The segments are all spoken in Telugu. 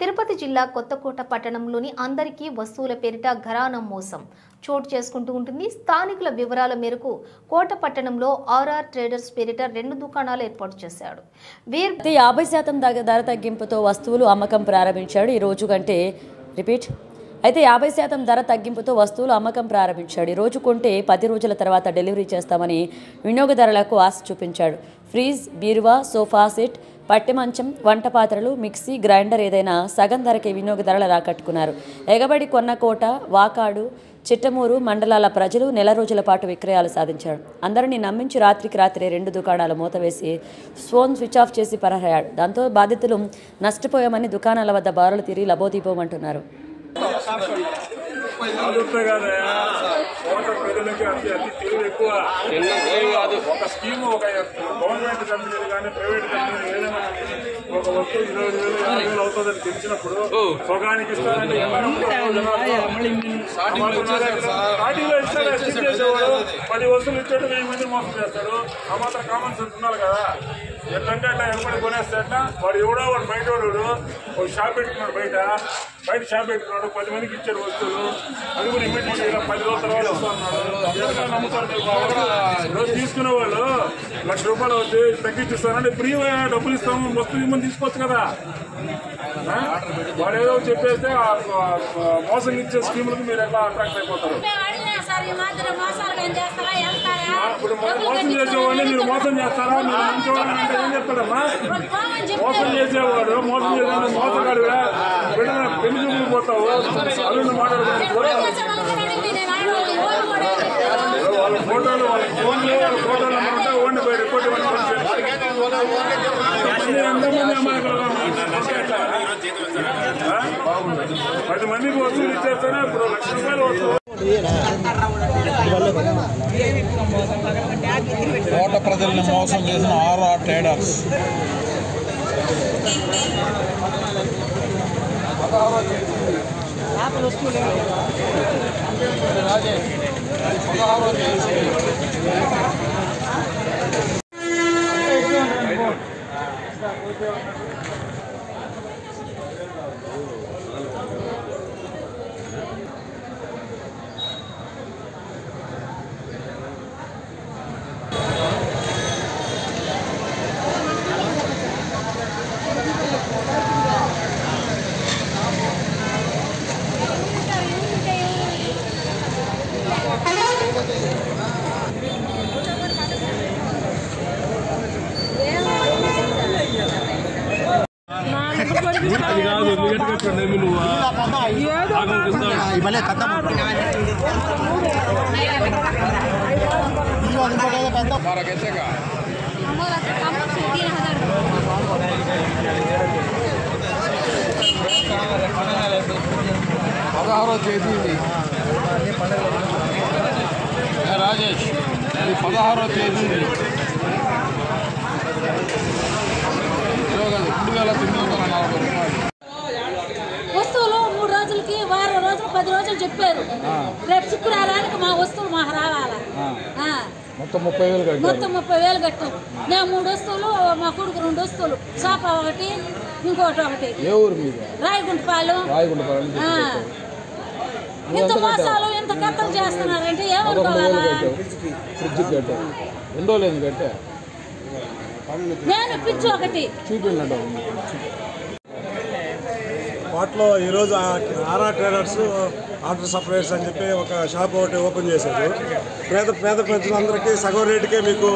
తిరుపతి జిల్లా కొత్తకోట పట్టణంలోని అందరికీ వస్తువుల పేరిట ఘరానా మోసం చోటు చేసుకుంటూ ఉంటుంది. స్థానికుల వివరాల మేరకు కోట పట్టణంలో ఆర్ఆర్ ట్రేడర్స్ పేరిట 2 దుకాణాలు ఏర్పాటు చేశాడు. 50% ధర తగ్గింపుతో వస్తువులు అమ్మకం ప్రారంభించాడు. ఈ రోజు కంటే అయితే 50% ధర తగ్గింపుతో వస్తువులు అమ్మకం ప్రారంభించాడు. ఈ రోజు కొంటే 10 రోజుల తర్వాత డెలివరీ చేస్తామని వినియోగదారులకు ఆశ చూపించాడు. ఫ్రీజ్, బీరువా, సోఫా సెట్, పట్టె మంచం, వంట పాత్రలు, మిక్సీ, గ్రైండర్ ఏదైనా సగం ధరకే వినియోగదారులు రాకట్టుకున్నారు. ఎగబడి కొన్నకోట, వాకాడు, చిట్టమూరు మండలాల ప్రజలు నెల రోజుల పాటు విక్రయాలు సాధించాడు. అందరినీ నమ్మించి రాత్రికి రాత్రే 2 దుకాణాలు మూతవేసి ఫోన్ స్విచ్ ఆఫ్ చేసి పరారయ్యాడు. దాంతో బాధితులు నష్టపోయామని దుకాణాల వద్ద బారులు తీరి లబోదీపోమంటున్నారు. ఒక స్కీమ్ ఒక గవర్నమెంట్ కంపెనీలు కానీ ప్రైవేట్ కంపెనీలు ఏదైనా ఒక వస్తువు 20,000 అవుతుందని తెలిసినప్పుడు సగానికి ఇస్తారంటే స్టార్టింగ్ లో ఇస్తాడు. 10 వస్తువులు ఇచ్చాడు, 1000 మంది మోసం చేస్తాడు. ఆ మాత్రం కామన్ సెన్స్ ఉండాలి కదా. ఎట్లంటే అట్లా ఎనబడి కొనేస్తాడ. వాడు ఎవడో వాడు బయట వాడు ఒక షాప్ పెట్టుకున్నాడు, బయట షాప్ పెట్టుకున్నాడు, 10 మందికి ఇచ్చాడు వస్తువులు. అది కూడా ఇమ్మీడియట్ గా 10 రోజుల తర్వాత వస్తున్నాడు. నమ్ముతారు. రోజు తీసుకునే వాళ్ళు ₹1,00,000 వచ్చి తగ్గించిస్తానంటే ఫ్రీ డబ్బులు ఇస్తాము, వస్తువు ఇమ్మని తీసుకోవచ్చు కదా. వాడు ఏదో చెప్పేస్తే మోసం ఇచ్చే స్కీములకు మీరు ఎట్లా అట్రాక్ట్ అయిపోతారు. ఇప్పుడు మోసం చేసేవాడిని మీరు మోసం చేస్తారా? మీరు మంచివాళ్ళని అంటే ఏం చెప్తాడమ్మా? మోసం చేసేవాడు మోసగాడుగా పెళ్లి చూపులు పోతావు, అల్లుని మాట్లాడుకుంటారు. వాళ్ళ ఫోటోలు వాళ్ళ ఫోన్లు వాళ్ళ ఫోటోలు ఉంటే ఓన్లీ పోయి రిపోర్ట్ ఎంతమంది అమ్మాయిలు 10 మందికి వస్తువులు ఇచ్చేస్తేనే ఇప్పుడు ₹1,00,000 వస్తువు. కోట ప్రజల్ని మోసం చేసిన ఆర్ఆర్ ట్రేడర్స్ అది కాదు, ఎందుకంటే నువ్వు తేదీ రాజేష్, 16వ తేదీ 2,940 వస్తువులు 3 రోజులకి, వారం రోజులు, 10 రోజులు చెప్పారు. రేపు శుక్రవారానికి మా వస్తువులు మాకు రావాలా. మొత్తం 30,000 కట్టాం. మేము 3 వస్తువులు, మా కొడుకు 2 వస్తువులు, సోఫా ఒకటి, ఇంకోటి ఒకటి. ఏ ఊరు మీద? రాయగుంటపాలెం. ఇంత మోసాలు ఇంత కట్టలు చేస్తున్నారంటే ఏమనుకోవాలా? ఫ్రిడ్జ్ కట్టా 2 రోజులు కట్టా. నేను పిచ్చి ఒకటి చూపించండి. వాటిలో ఈరోజు ఆర్ఆర్ ట్రేడర్స్ ఆర్డర్ సప్లయర్స్ అని చెప్పి ఒక షాప్ ఒకటి ఓపెన్ చేశారు. పేద ప్రజలందరికీ సగం రేటుకే మీకు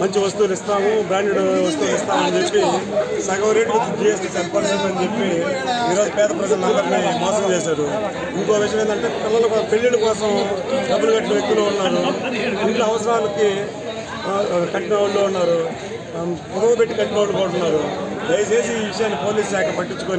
మంచి వస్తువులు ఇస్తాము, బ్రాండెడ్ వస్తువులు ఇస్తామని చెప్పి సగం రేటు GST 10% అని చెప్పి ఈరోజు పేద ప్రజలందరినీ మోసం చేశారు. ఇంకో విషయం ఏంటంటే పిల్లల పెళ్లిళ్ళ కోసం డబ్బులు కట్టిన వ్యక్తులు ఉన్నారు, ఇంట్లో అవసరాలకి కట్టిన వాళ్ళు ఉన్నారు, పొడవు పెట్టి కట్టిన వాళ్ళు కూడా ఉన్నారు. దయచేసి ఈ విషయాన్ని పోలీస్ శాఖ పట్టించుకొని